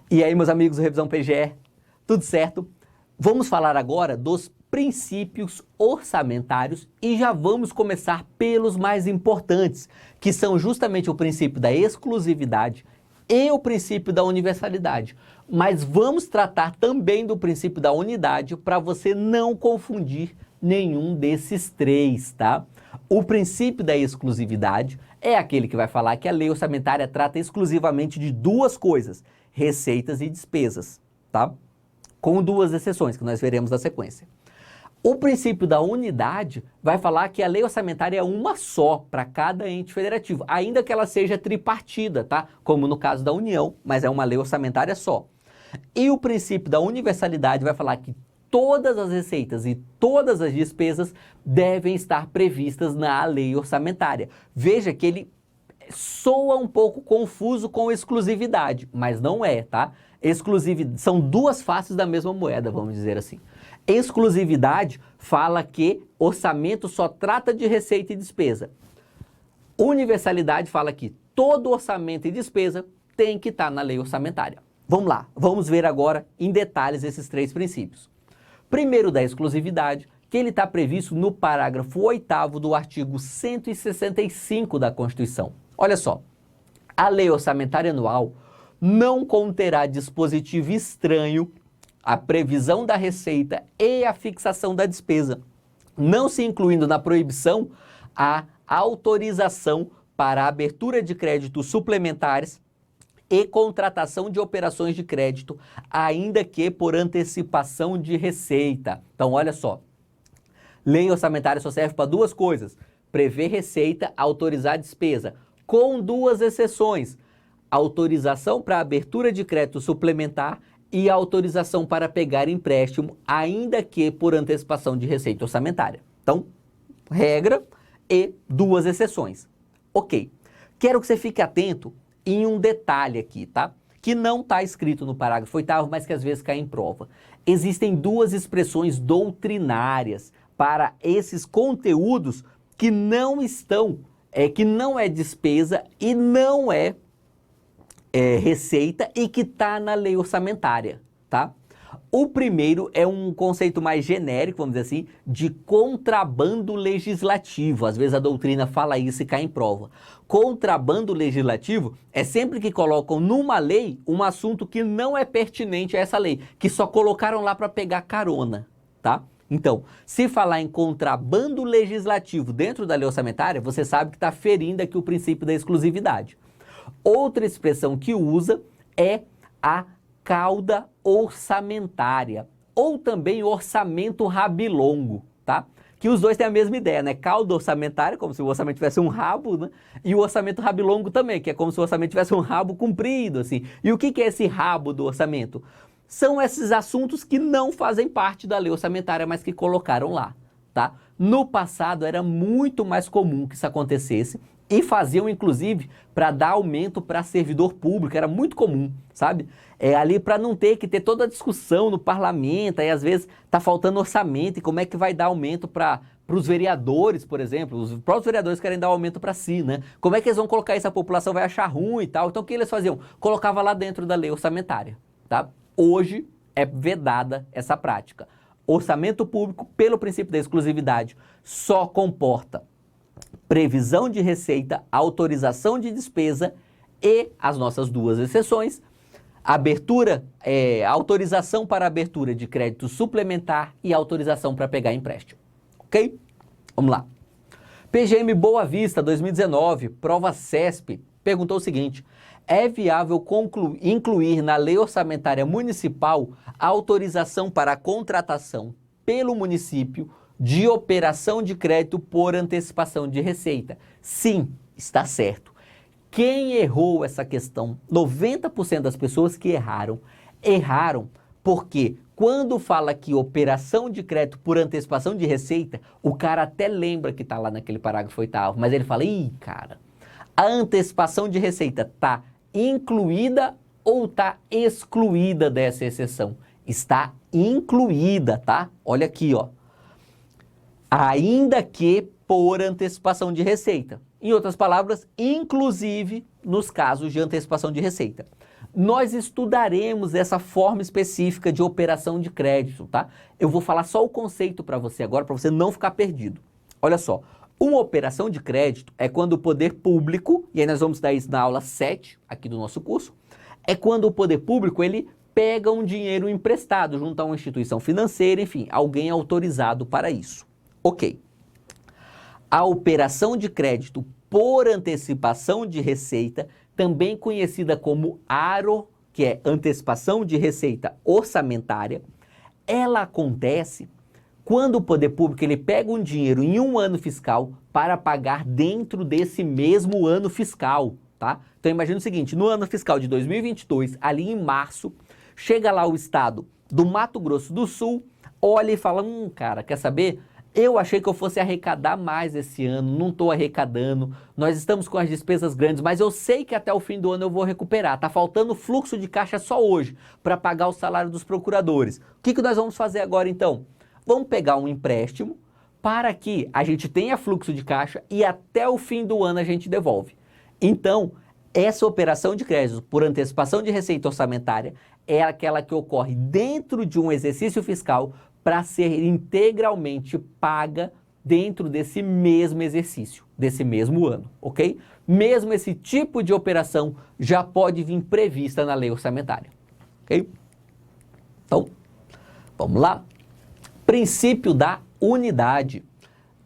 E aí, meus amigos do Revisão PGE, tudo certo? Vamos falar agora dos princípios orçamentários e já vamos começar pelos mais importantes, que são justamente o princípio da exclusividade e o princípio da universalidade. Mas vamos tratar também do princípio da unidade para você não confundir nenhum desses três, tá? O princípio da exclusividade é aquele que vai falar que a lei orçamentária trata exclusivamente de duas coisas: receitas e despesas, tá? Com duas exceções que nós veremos na sequência. O princípio da unidade vai falar que a lei orçamentária é uma só para cada ente federativo, ainda que ela seja tripartida, tá? Como no caso da União, mas é uma lei orçamentária só. E o princípio da universalidade vai falar que todas as receitas e todas as despesas devem estar previstas na lei orçamentária. Veja que ele soa um pouco confuso com exclusividade, mas não é, tá? Exclusividade são duas faces da mesma moeda, vamos dizer assim. Exclusividade fala que orçamento só trata de receita e despesa. Universalidade fala que todo orçamento e despesa tem que estar na lei orçamentária. Vamos lá, vamos ver agora em detalhes esses três princípios. Primeiro, da exclusividade, que ele está previsto no parágrafo 8º do artigo 165 da Constituição. Olha só, a lei orçamentária anual não conterá dispositivo estranho à previsão da receita e à fixação da despesa, não se incluindo na proibição a autorização para a abertura de créditos suplementares e contratação de operações de crédito, ainda que por antecipação de receita. Então, olha só, lei orçamentária só serve para duas coisas: prever receita, autorizar despesa, com duas exceções: autorização para abertura de crédito suplementar e autorização para pegar empréstimo, ainda que por antecipação de receita orçamentária. Então, regra e duas exceções. Ok. Quero que você fique atento em um detalhe aqui, tá? Que não está escrito no parágrafo 8º, mas que às vezes cai em prova. Existem duas expressões doutrinárias para esses conteúdos que não estão, que não é despesa e não é receita e que está na lei orçamentária, tá? O primeiro é um conceito mais genérico, vamos dizer assim, de contrabando legislativo. Às vezes a doutrina fala isso e cai em prova. Contrabando legislativo é sempre que colocam numa lei um assunto que não é pertinente a essa lei, que só colocaram lá para pegar carona, tá? Então, se falar em contrabando legislativo dentro da lei orçamentária, você sabe que está ferindo aqui o princípio da exclusividade. Outra expressão que usa é a cauda orçamentária, ou também orçamento rabilongo, tá? Que os dois têm a mesma ideia, né? Cauda orçamentária, como se o orçamento tivesse um rabo, né? E o orçamento rabilongo também, que é como se o orçamento tivesse um rabo comprido, assim. E o que é esse rabo do orçamento? São esses assuntos que não fazem parte da lei orçamentária, mas que colocaram lá, tá? No passado era muito mais comum que isso acontecesse, e faziam, inclusive, para dar aumento para servidor público, era muito comum, sabe? Ali para não ter que ter toda a discussão no parlamento, aí às vezes tá faltando orçamento, e como é que vai dar aumento para os vereadores, por exemplo? Os próprios vereadores querem dar aumento para si, né? Como é que eles vão colocar isso? A população vai achar ruim e tal. Então o que eles faziam? Colocava lá dentro da lei orçamentária, tá? Hoje é vedada essa prática. Orçamento público, pelo princípio da exclusividade, só comporta previsão de receita, autorização de despesa e as nossas duas exceções: autorização para abertura de crédito suplementar e autorização para pegar empréstimo. Ok? Vamos lá. PGM Boa Vista 2019, prova CESP, perguntou o seguinte: é viável incluir na lei orçamentária municipal a autorização para a contratação pelo município de operação de crédito por antecipação de receita? Sim, está certo. Quem errou essa questão? 90% das pessoas que erraram porque quando fala que operação de crédito por antecipação de receita, o cara até lembra que está lá naquele parágrafo 8º, mas ele fala: ih, cara, a antecipação de receita está incluída ou está excluída dessa exceção? Está incluída, tá? Olha aqui, ó. Ainda que por antecipação de receita. Em outras palavras, inclusive nos casos de antecipação de receita. nós estudaremos essa forma específica de operação de crédito, tá? Eu vou falar só o conceito para você agora, para você não ficar perdido. Olha só, uma operação de crédito é quando o poder público, e aí nós vamos dar isso na aula 7 aqui do nosso curso, é quando o poder público, ele pega um dinheiro emprestado junto a uma instituição financeira, enfim, alguém autorizado para isso. Ok. A operação de crédito por antecipação de receita, também conhecida como ARO, que é antecipação de receita orçamentária, ela acontece quando o poder público ele pega um dinheiro em um ano fiscal para pagar dentro desse mesmo ano fiscal, tá? Então imagina o seguinte, no ano fiscal de 2022, ali em março, chega lá o estado do Mato Grosso do Sul, olha e fala, cara, quer saber? Eu achei que eu fosse arrecadar mais esse ano, não estou arrecadando, nós estamos com as despesas grandes, mas eu sei que até o fim do ano eu vou recuperar. Está faltando fluxo de caixa só hoje para pagar o salário dos procuradores. O que nós vamos fazer agora então? Vamos pegar um empréstimo para que a gente tenha fluxo de caixa e até o fim do ano a gente devolve. Então, essa operação de crédito por antecipação de receita orçamentária é aquela que ocorre dentro de um exercício fiscal para ser integralmente paga dentro desse mesmo exercício, desse mesmo ano, ok? Mesmo esse tipo de operação já pode vir prevista na lei orçamentária, ok? Então, vamos lá. Princípio da unidade.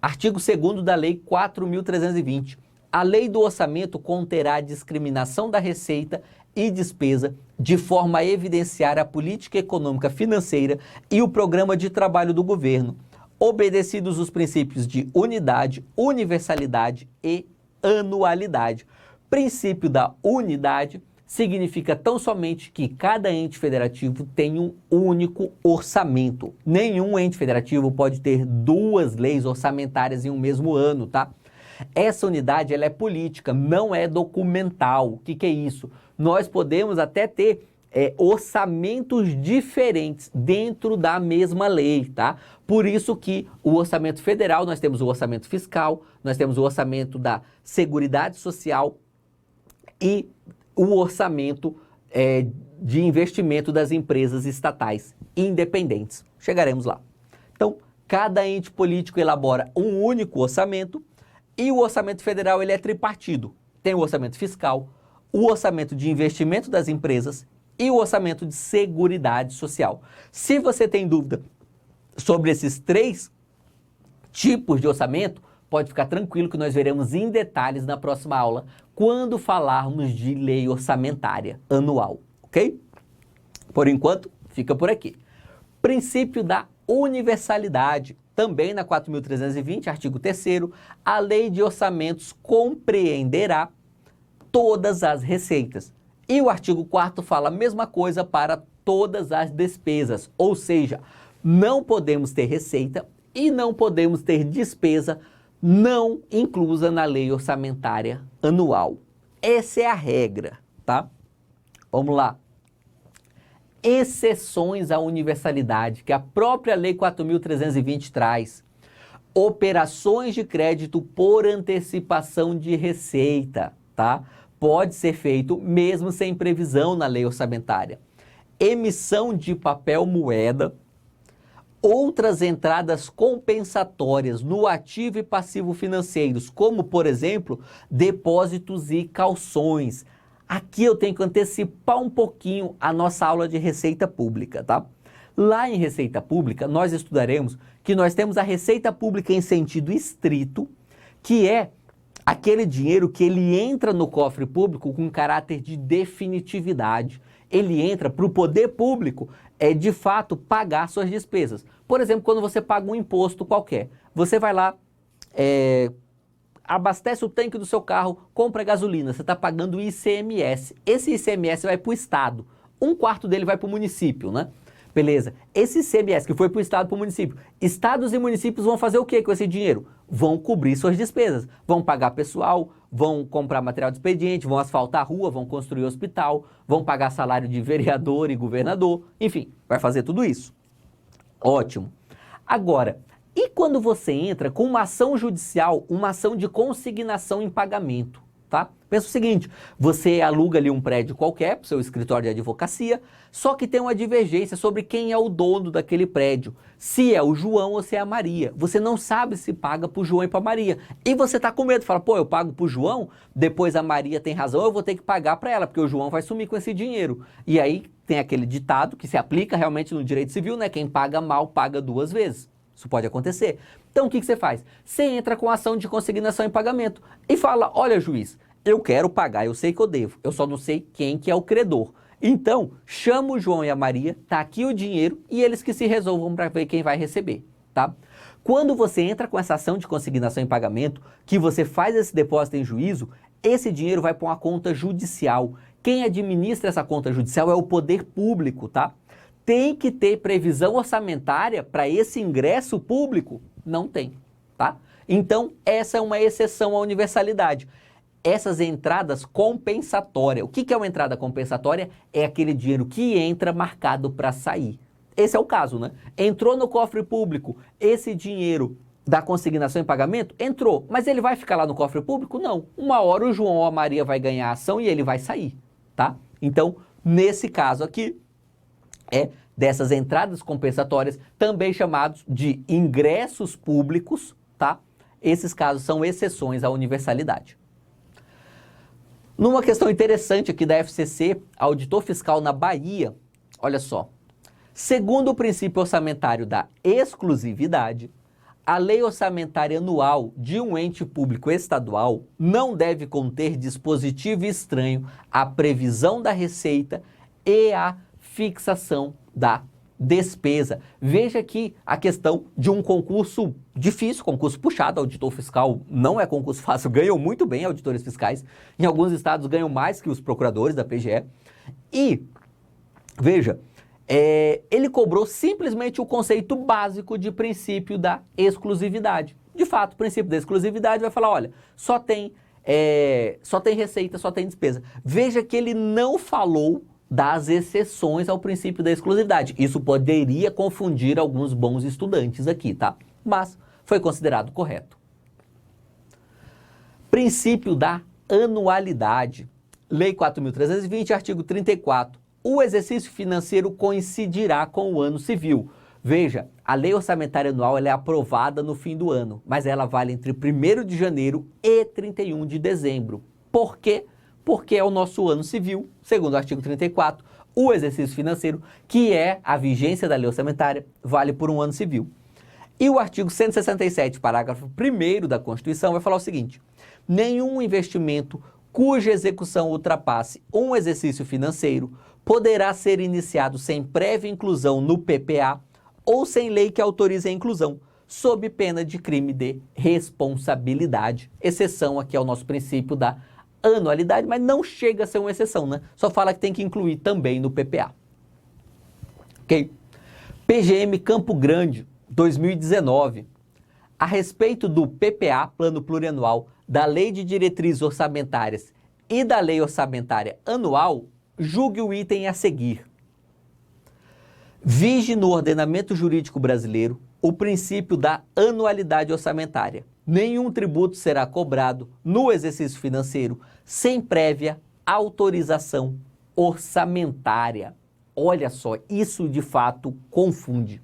Artigo 2º da Lei 4.320. A lei do orçamento conterá a discriminação da receita e despesa de forma a evidenciar a política econômica financeira e o programa de trabalho do governo, obedecidos os princípios de unidade, universalidade e anualidade. Princípio da unidade significa tão somente que cada ente federativo tem um único orçamento. Nenhum ente federativo pode ter duas leis orçamentárias em um mesmo ano, tá? Essa unidade ela é política, não é documental. O que é isso? Nós podemos até ter orçamentos diferentes dentro da mesma lei, tá? Por isso que o orçamento federal, nós temos o orçamento fiscal, nós temos o orçamento da Seguridade Social e o orçamento de investimento das empresas estatais independentes. Chegaremos lá. Então, cada ente político elabora um único orçamento e o orçamento federal ele é tripartido. Tem o orçamento fiscal, o orçamento de investimento das empresas e o orçamento de seguridade social. Se você tem dúvida sobre esses três tipos de orçamento, pode ficar tranquilo que nós veremos em detalhes na próxima aula, quando falarmos de lei orçamentária anual, ok? Por enquanto, fica por aqui. Princípio da universalidade. Também na 4.320, artigo 3º, a lei de orçamentos compreenderá todas as receitas. E o artigo 4º fala a mesma coisa para todas as despesas, ou seja, não podemos ter receita e não podemos ter despesa não inclusa na lei orçamentária anual. Essa é a regra, tá? Vamos lá. Exceções à universalidade, que a própria Lei 4.320 traz. Operações de crédito por antecipação de receita, tá? Pode ser feito mesmo sem previsão na lei orçamentária. Emissão de papel moeda, outras entradas compensatórias no ativo e passivo financeiros, como, por exemplo, depósitos e calções. Aqui eu tenho que antecipar um pouquinho a nossa aula de receita pública, tá? Lá em receita pública, nós estudaremos que nós temos a receita pública em sentido estrito, que é aquele dinheiro que ele entra no cofre público com caráter de definitividade. Ele entra para o poder público, de fato, pagar suas despesas. Por exemplo, quando você paga um imposto qualquer, você vai lá, abastece o tanque do seu carro, compra gasolina, você está pagando o ICMS. Esse ICMS vai para o Estado, 1/4 dele vai para o município, né? Beleza. Esse ICMS que foi para o Estado, para o município, estados e municípios vão fazer o que com esse dinheiro? Vão cobrir suas despesas, vão pagar pessoal, vão comprar material de expediente, vão asfaltar a rua, vão construir hospital, vão pagar salário de vereador e governador, enfim, vai fazer tudo isso. Ótimo. Agora, e quando você entra com uma ação judicial, uma ação de consignação em pagamento? tá? Pensa o seguinte, você aluga ali um prédio qualquer para o seu escritório de advocacia, só que tem uma divergência sobre quem é o dono daquele prédio, se é o João ou se é a Maria. Você não sabe se paga para o João e para a Maria. E você está com medo, fala, pô, eu pago para o João, depois a Maria tem razão, eu vou ter que pagar para ela, porque o João vai sumir com esse dinheiro. E aí tem aquele ditado que se aplica realmente no direito civil, né? Quem paga mal, paga duas vezes. Isso pode acontecer. Então o que você faz? Você entra com ação de consignação em pagamento e fala, olha juiz, eu quero pagar, eu sei que eu devo, eu só não sei quem que é o credor. Então, chama o João e a Maria, tá aqui o dinheiro e eles que se resolvam para ver quem vai receber, tá? Quando você entra com essa ação de consignação em pagamento, que você faz esse depósito em juízo, esse dinheiro vai para uma conta judicial. Quem administra essa conta judicial é o poder público, tá? Tem que ter previsão orçamentária para esse ingresso público? Não tem, tá? Então, essa é uma exceção à universalidade. Essas entradas compensatórias. O que é uma entrada compensatória? É aquele dinheiro que entra marcado para sair. Esse é o caso, né? Entrou no cofre público, esse dinheiro da consignação em pagamento entrou, mas ele vai ficar lá no cofre público? Não. Uma hora o João ou a Maria vai ganhar a ação e ele vai sair, tá? Então, nesse caso aqui, dessas entradas compensatórias, também chamados de ingressos públicos, tá? Esses casos são exceções à universalidade. Numa questão interessante aqui da FCC, auditor fiscal na Bahia, olha só, segundo o princípio orçamentário da exclusividade, a lei orçamentária anual de um ente público estadual não deve conter dispositivo estranho à previsão da receita e à fixação da despesa. Veja aqui a questão de um concurso difícil, concurso puxado, auditor fiscal não é concurso fácil, ganham muito bem auditores fiscais, em alguns estados ganham mais que os procuradores da PGE, e veja, ele cobrou simplesmente o conceito básico de princípio da exclusividade. De fato, o princípio da exclusividade vai falar, olha, só tem receita, só tem despesa. Veja que ele não falou das exceções ao princípio da exclusividade. Isso poderia confundir alguns bons estudantes aqui, tá? Mas foi considerado correto. Princípio da anualidade. Lei 4.320, artigo 34. O exercício financeiro coincidirá com o ano civil. Veja, a lei orçamentária anual ela é aprovada no fim do ano, mas ela vale entre 1º de janeiro e 31 de dezembro. Por quê? Porque é o nosso ano civil, segundo o artigo 34, o exercício financeiro, que é a vigência da lei orçamentária, vale por um ano civil. E o artigo 167, parágrafo 1º da Constituição, vai falar o seguinte, nenhum investimento cuja execução ultrapasse um exercício financeiro poderá ser iniciado sem prévia inclusão no PPA ou sem lei que autorize a inclusão, sob pena de crime de responsabilidade. Exceção aqui ao nosso princípio da anualidade, mas não chega a ser uma exceção, né? Só fala que tem que incluir também no PPA. Ok? PGM Campo Grande, 2019. A respeito do PPA, Plano Plurianual, da Lei de Diretrizes Orçamentárias e da Lei Orçamentária Anual, julgue o item a seguir. Vige no ordenamento jurídico brasileiro o princípio da anualidade orçamentária. Nenhum tributo será cobrado no exercício financeiro sem prévia autorização orçamentária. Olha só, isso de fato confunde.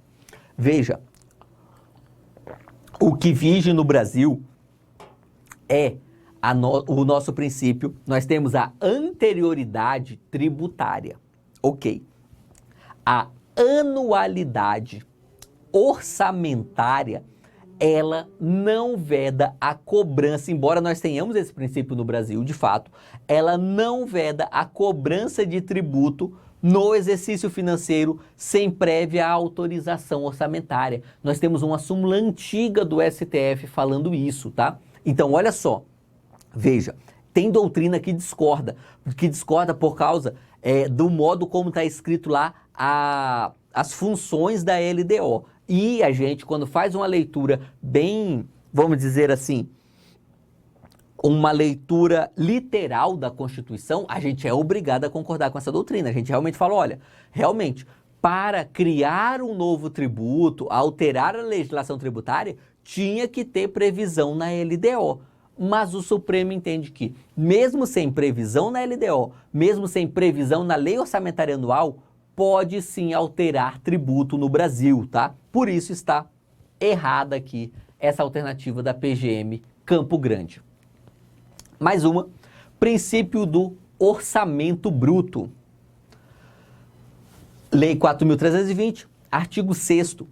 Veja, o que vige no Brasil é o nosso princípio, nós temos a anterioridade tributária. Ok. A anualidade orçamentária, ela não veda a cobrança, embora nós tenhamos esse princípio no Brasil, de fato, ela não veda a cobrança de tributo no exercício financeiro sem prévia autorização orçamentária. Nós temos uma súmula antiga do STF falando isso, tá? Então, olha só, veja, tem doutrina que discorda por causa do modo como está escrito lá as funções da LDO. E a gente, quando faz uma leitura bem, vamos dizer assim, uma leitura literal da Constituição, a gente é obrigado a concordar com essa doutrina. A gente realmente fala, olha, realmente, para criar um novo tributo, alterar a legislação tributária, tinha que ter previsão na LDO. mas o Supremo entende que, mesmo sem previsão na LDO, mesmo sem previsão na Lei Orçamentária Anual, pode sim alterar tributo no Brasil, tá? Por isso está errada aqui essa alternativa da PGM Campo Grande. Mais uma, princípio do orçamento bruto. Lei 4.320, artigo 6º.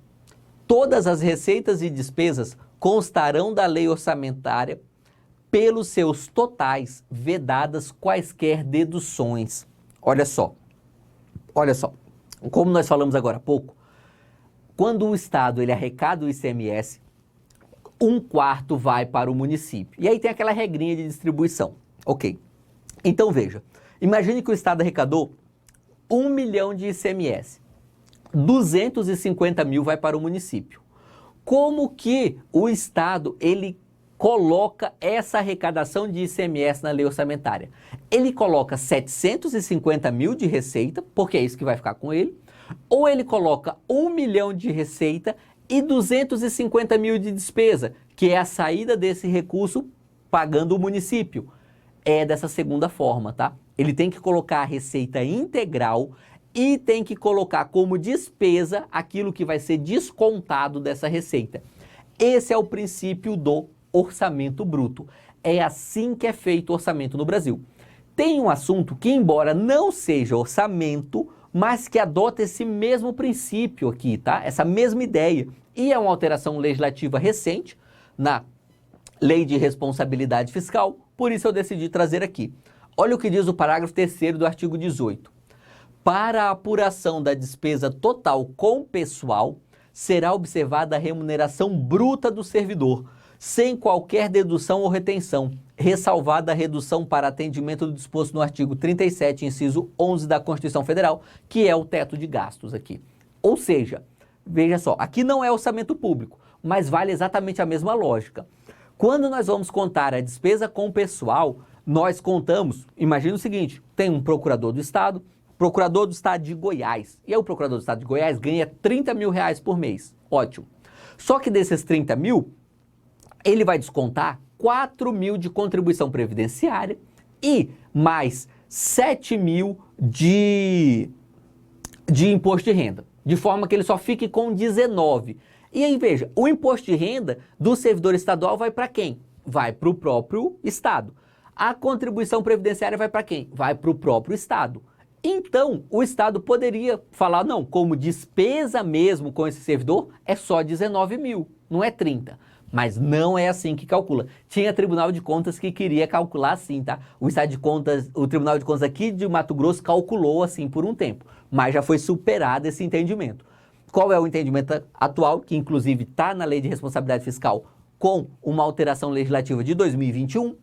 Todas as receitas e despesas constarão da lei orçamentária pelos seus totais, vedadas quaisquer deduções. Olha só, como nós falamos agora há pouco, quando o Estado ele arrecada o ICMS, 1/4 vai para o município. E aí tem aquela regrinha de distribuição. Ok. Então veja, imagine que o Estado arrecadou 1 milhão de ICMS. 250 mil vai para o município. Como que o Estado ele coloca essa arrecadação de ICMS na lei orçamentária? Ele coloca 750 mil de receita, porque é isso que vai ficar com ele, ou ele coloca 1 milhão de receita e 250 mil de despesa, que é a saída desse recurso pagando o município. É dessa segunda forma, tá? Ele tem que colocar a receita integral e tem que colocar como despesa aquilo que vai ser descontado dessa receita. Esse é o princípio do orçamento bruto. É assim que é feito o orçamento no Brasil. Tem um assunto que, embora não seja orçamento, mas que adota esse mesmo princípio aqui, tá? Essa mesma ideia. E é uma alteração legislativa recente na Lei de Responsabilidade Fiscal, por isso eu decidi trazer aqui. Olha o que diz o parágrafo 3º do artigo 18. Para a apuração da despesa total com pessoal, será observada a remuneração bruta do servidor, sem qualquer dedução ou retenção, ressalvada a redução para atendimento do disposto no artigo 37, inciso 11 da Constituição Federal, que é o teto de gastos aqui. Ou seja, veja só, aqui não é orçamento público, mas vale exatamente a mesma lógica. Quando nós vamos contar a despesa com pessoal, nós contamos, imagina o seguinte, tem um procurador do Estado de Goiás, e aí o procurador do Estado de Goiás ganha 30 mil reais por mês, ótimo. Só que desses 30 mil, ele vai descontar 4 mil de contribuição previdenciária e mais 7 mil de imposto de renda, de forma que ele só fique com 19. E aí veja, o imposto de renda do servidor estadual vai para quem? Vai para o próprio Estado. A contribuição previdenciária vai para quem? Vai para o próprio Estado. Então, o Estado poderia falar, não, como despesa mesmo com esse servidor, é só 19 mil, não é 30. Mas não é assim que calcula. Tinha Tribunal de Contas que queria calcular assim, tá? O Tribunal de Contas aqui de Mato Grosso calculou assim por um tempo, mas já foi superado esse entendimento. Qual é o entendimento atual, que inclusive está na Lei de Responsabilidade Fiscal com uma alteração legislativa de 2021,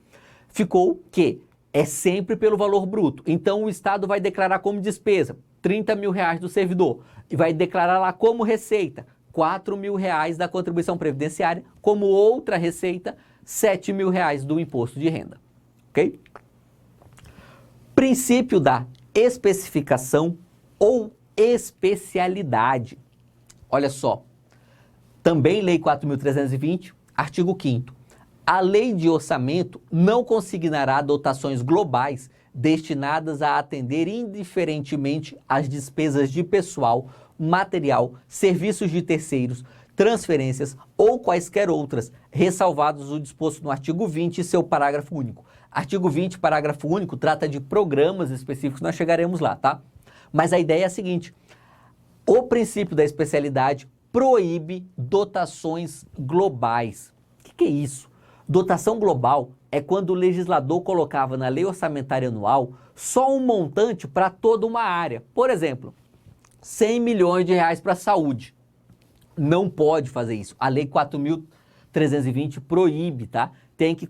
ficou que é sempre pelo valor bruto. Então o Estado vai declarar como despesa 30 mil reais do servidor e vai declarar lá como receita 4 mil reais da contribuição previdenciária, como outra receita 7 mil reais do imposto de renda. Ok? Princípio da especificação ou especialidade. Olha só, também Lei 4.320, artigo 5º. A lei de orçamento não consignará dotações globais destinadas a atender indiferentemente às despesas de pessoal, material, serviços de terceiros, transferências ou quaisquer outras, ressalvados o disposto no artigo 20 e seu parágrafo único. Artigo 20, parágrafo único, trata de programas específicos, nós chegaremos lá, tá? Mas a ideia é a seguinte: o princípio da especialidade proíbe dotações globais. O que é isso? Dotação global é quando o legislador colocava na lei orçamentária anual só um montante para toda uma área. Por exemplo, 100 milhões de reais para a saúde. Não pode fazer isso. A lei 4.320 proíbe, tá?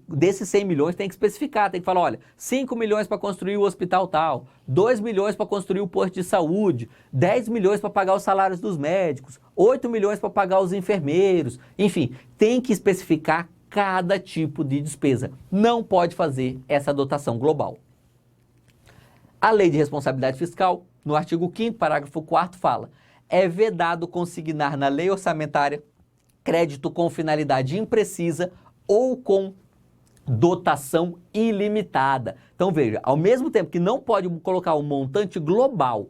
Desses 100 milhões tem que especificar, tem que falar, olha, 5 milhões para construir o hospital tal, 2 milhões para construir o posto de saúde, 10 milhões para pagar os salários dos médicos, 8 milhões para pagar os enfermeiros, enfim, tem que especificar cada tipo de despesa. Não pode fazer essa dotação global. A Lei de Responsabilidade Fiscal, no artigo 5º, parágrafo 4º, fala: é vedado consignar na lei orçamentária crédito com finalidade imprecisa ou com dotação ilimitada. Então veja, ao mesmo tempo que não pode colocar um montante global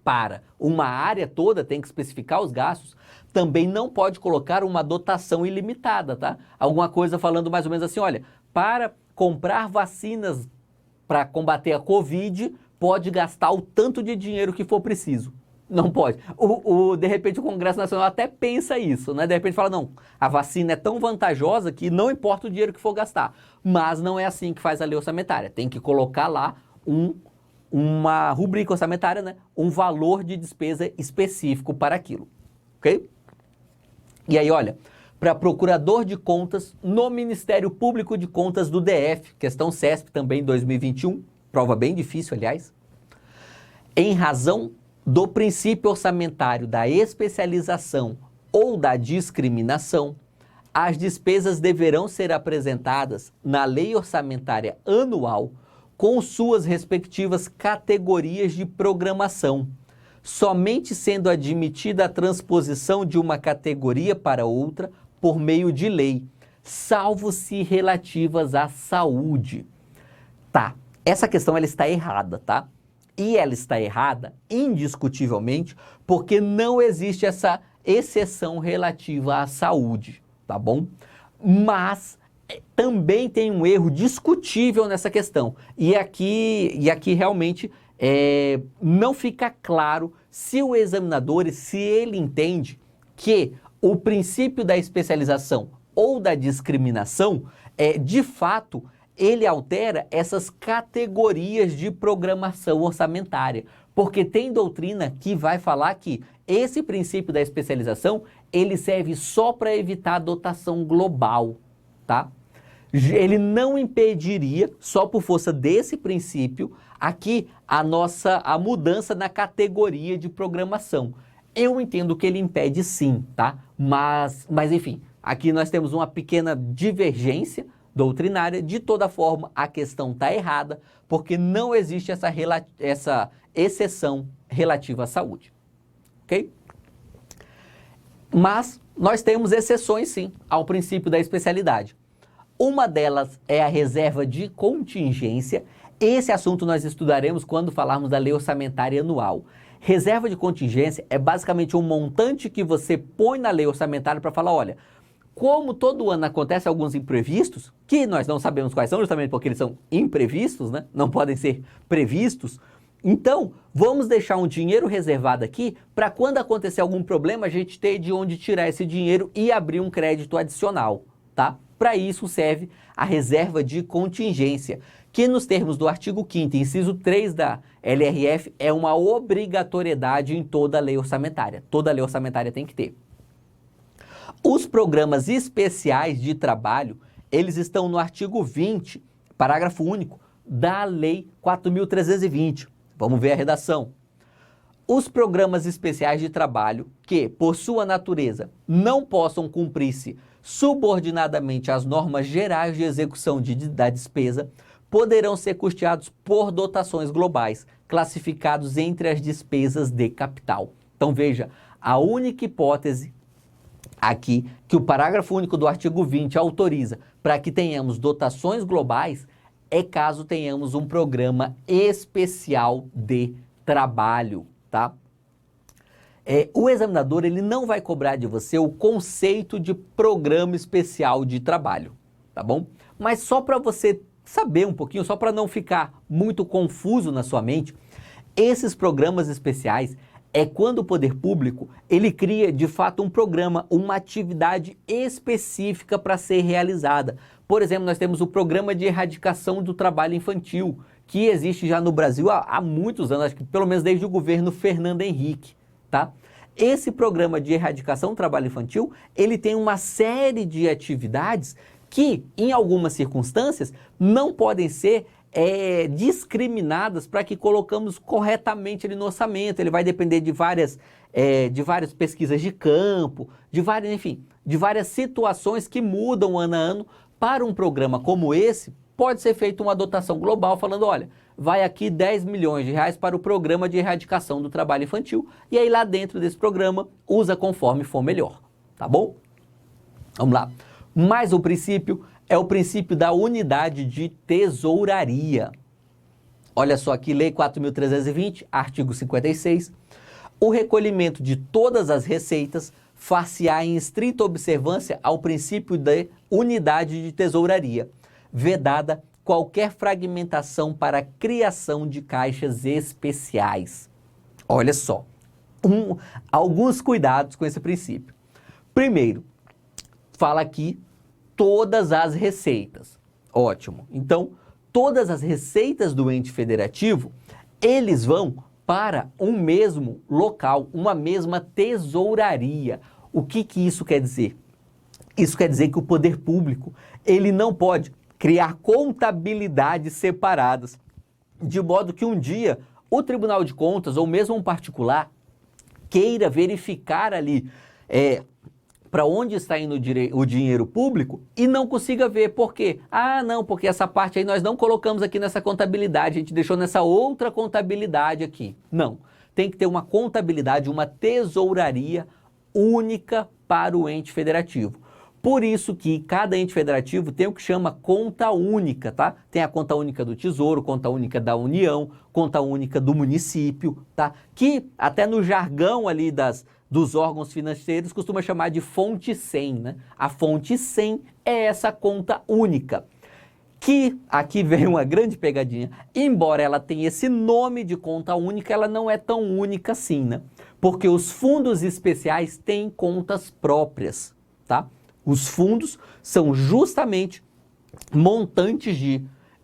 para uma área toda, tem que especificar os gastos, também não pode colocar uma dotação ilimitada, tá? Alguma coisa falando mais ou menos assim, olha, para comprar vacinas para combater a Covid, pode gastar o tanto de dinheiro que for preciso. Não pode. De repente o Congresso Nacional até pensa isso, né? De repente fala, não, a vacina é tão vantajosa que não importa o dinheiro que for gastar. Mas não é assim que faz a lei orçamentária. Tem que colocar lá uma rubrica orçamentária, né? Um valor de despesa específico para aquilo. Ok? E aí, olha, para procurador de contas no Ministério Público de Contas do DF, questão CESP também 2021, prova bem difícil, aliás. Em razão do princípio orçamentário da especialização ou da discriminação, as despesas deverão ser apresentadas na lei orçamentária anual com suas respectivas categorias de programação, somente sendo admitida a transposição de uma categoria para outra por meio de lei, salvo se relativas à saúde. Tá, essa questão ela está errada, tá? E ela está errada, indiscutivelmente, porque não existe essa exceção relativa à saúde, tá bom? Mas também tem um erro discutível nessa questão. E aqui realmente não fica claro se o examinador, se ele entende que o princípio da especialização ou da discriminação, de fato, ele altera essas categorias de programação orçamentária, porque tem doutrina que vai falar que esse princípio da especialização, ele serve só para evitar a dotação global, tá? Ele não impediria, só por força desse princípio, aqui a mudança na categoria de programação. Eu entendo que ele impede sim, tá? Mas enfim, aqui nós temos uma pequena divergência doutrinária. De toda forma, a questão está errada, porque não existe essa exceção relativa à saúde, ok? Mas nós temos exceções sim ao princípio da especialidade. Uma delas é a reserva de contingência. Esse assunto nós estudaremos quando falarmos da lei orçamentária anual. Reserva de contingência é basicamente um montante que você põe na lei orçamentária para falar, olha, como todo ano acontece alguns imprevistos, que nós não sabemos quais são, justamente porque eles são imprevistos, né? Não podem ser previstos. Então, vamos deixar um dinheiro reservado aqui para quando acontecer algum problema, a gente ter de onde tirar esse dinheiro e abrir um crédito adicional, tá? Para isso serve a reserva de contingência, que nos termos do artigo 5º, inciso 3 da LRF, é uma obrigatoriedade em toda a lei orçamentária. Toda lei orçamentária tem que ter. Os programas especiais de trabalho, eles estão no artigo 20, parágrafo único, da Lei 4.320. Vamos ver a redação. Os programas especiais de trabalho que, por sua natureza, não possam cumprir-se subordinadamente às normas gerais de execução da despesa, poderão ser custeados por dotações globais, classificados entre as despesas de capital. Então veja, a única hipótese aqui que o parágrafo único do artigo 20 autoriza para que tenhamos dotações globais é caso tenhamos um programa especial de trabalho, tá? O examinador ele não vai cobrar de você o conceito de programa especial de trabalho, tá bom? Mas só para você saber um pouquinho, só para não ficar muito confuso na sua mente, esses programas especiais é quando o poder público ele cria de fato um programa, uma atividade específica para ser realizada. Por exemplo, nós temos o Programa de Erradicação do Trabalho Infantil, que existe já no Brasil há muitos anos, acho que pelo menos desde o governo Fernando Henrique, tá? Esse programa de erradicação do trabalho infantil, ele tem uma série de atividades que, em algumas circunstâncias, não podem ser discriminadas para que colocamos corretamente ele no orçamento. Ele vai depender de várias pesquisas de campo, de várias situações que mudam ano a ano. Para um programa como esse, pode ser feita uma dotação global falando, olha, vai aqui 10 milhões de reais para o programa de erradicação do trabalho infantil e aí lá dentro desse programa usa conforme for melhor, tá bom? Vamos lá. Mas o princípio é o princípio da unidade de tesouraria. Olha só aqui, Lei 4.320, artigo 56. O recolhimento de todas as receitas far-se-á em estrita observância ao princípio de unidade de tesouraria, vedada qualquer fragmentação para a criação de caixas especiais. Olha só, alguns cuidados com esse princípio. Primeiro, fala aqui todas as receitas. Ótimo. Então, todas as receitas do ente federativo, eles vão para um mesmo local, uma mesma tesouraria. O que isso quer dizer? Isso quer dizer que o poder público, ele não pode criar contabilidades separadas, de modo que um dia o Tribunal de Contas, ou mesmo um particular, queira verificar ali para onde está indo o dinheiro público e não consiga ver. Por quê? Ah, não, porque essa parte aí nós não colocamos aqui nessa contabilidade, a gente deixou nessa outra contabilidade aqui. Não, tem que ter uma contabilidade, uma tesouraria única para o ente federativo. Por isso que cada ente federativo tem o que chama conta única, tá? Tem a conta única do Tesouro, conta única da União, conta única do município, tá? Que até no jargão ali dos órgãos financeiros costuma chamar de fonte 100, né? A fonte 100 é essa conta única. Que aqui vem uma grande pegadinha. Embora ela tenha esse nome de conta única, ela não é tão única assim, né? Porque os fundos especiais têm contas próprias, tá? Os fundos são justamente montantes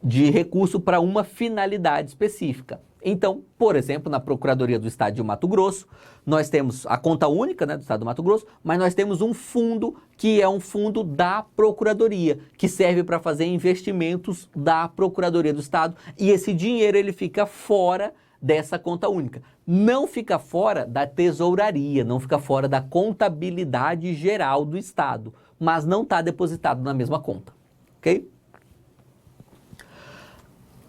de recurso para uma finalidade específica. Então, por exemplo, na Procuradoria do Estado de Mato Grosso, nós temos a conta única, né, do Estado do Mato Grosso, mas nós temos um fundo que é um fundo da Procuradoria, que serve para fazer investimentos da Procuradoria do Estado, e esse dinheiro ele fica fora dessa conta única. Não fica fora da tesouraria, não fica fora da contabilidade geral do Estado, mas não está depositado na mesma conta, ok?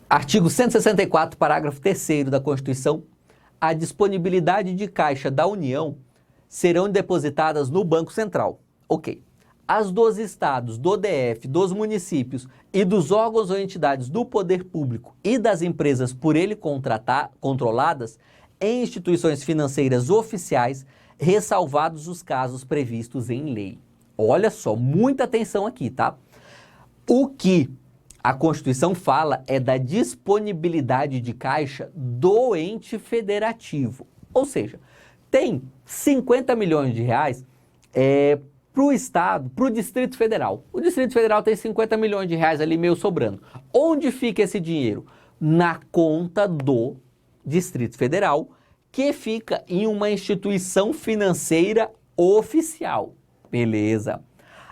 Artigo 164, parágrafo 3º da Constituição, a disponibilidade de caixa da União serão depositadas no Banco Central. Ok. As dos estados, do DF, dos municípios e dos órgãos ou entidades do poder público e das empresas por ele controladas em instituições financeiras oficiais, ressalvados os casos previstos em lei. Olha só, muita atenção aqui, tá? O que a Constituição fala é da disponibilidade de caixa do ente federativo. Ou seja, tem 50 milhões de reais para o Estado, para o Distrito Federal. O Distrito Federal tem 50 milhões de reais ali meio sobrando. Onde fica esse dinheiro? Na conta do Distrito Federal, que fica em uma instituição financeira oficial. Beleza.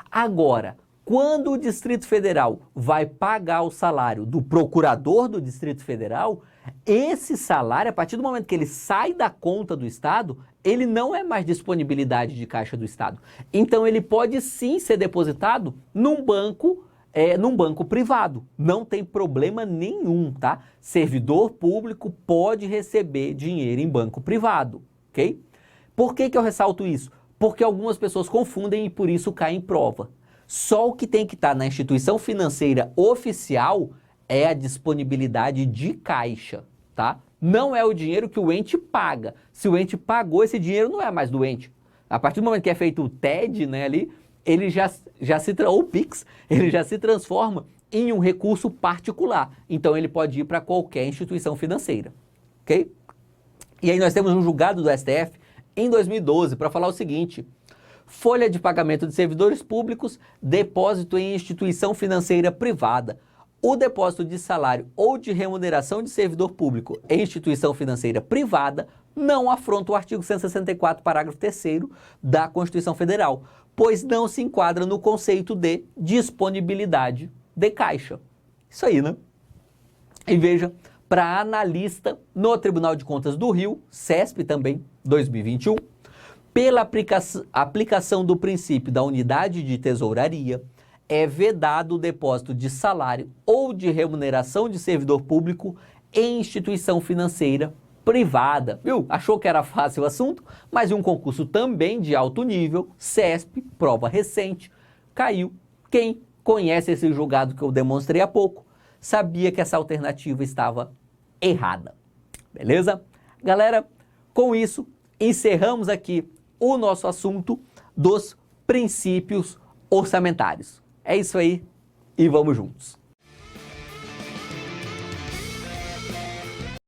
Agora, quando o Distrito Federal vai pagar o salário do procurador do Distrito Federal, esse salário, a partir do momento que ele sai da conta do Estado, ele não é mais disponibilidade de caixa do Estado. Então ele pode sim ser depositado num banco privado. Não tem problema nenhum, tá? Servidor público pode receber dinheiro em banco privado, ok? Por que eu ressalto isso? Porque algumas pessoas confundem e por isso caem em prova. Só o que tem que estar na instituição financeira oficial é a disponibilidade de caixa, tá? Não é o dinheiro que o ente paga. Se o ente pagou, esse dinheiro não é mais do ente. A partir do momento que é feito o TED, né, ali, ele ou o PIX, ele já se transforma em um recurso particular. Então ele pode ir para qualquer instituição financeira, ok? E aí nós temos um julgado do STF em 2012 para falar o seguinte: folha de pagamento de servidores públicos, depósito em instituição financeira privada. O depósito de salário ou de remuneração de servidor público em instituição financeira privada não afronta o artigo 164, parágrafo 3º da Constituição Federal, pois não se enquadra no conceito de disponibilidade de caixa. Isso aí, né? E veja, para analista no Tribunal de Contas do Rio, CESP também, 2021, pela aplicação do princípio da unidade de tesouraria, é vedado o depósito de salário ou de remuneração de servidor público em instituição financeira privada. Viu? Achou que era fácil o assunto? Mas em um concurso também de alto nível, CESP, prova recente, caiu quem? conhece esse julgado que eu demonstrei há pouco, sabia que essa alternativa estava errada. Beleza? Galera, com isso, encerramos aqui o nosso assunto dos princípios orçamentários. É isso aí e vamos juntos.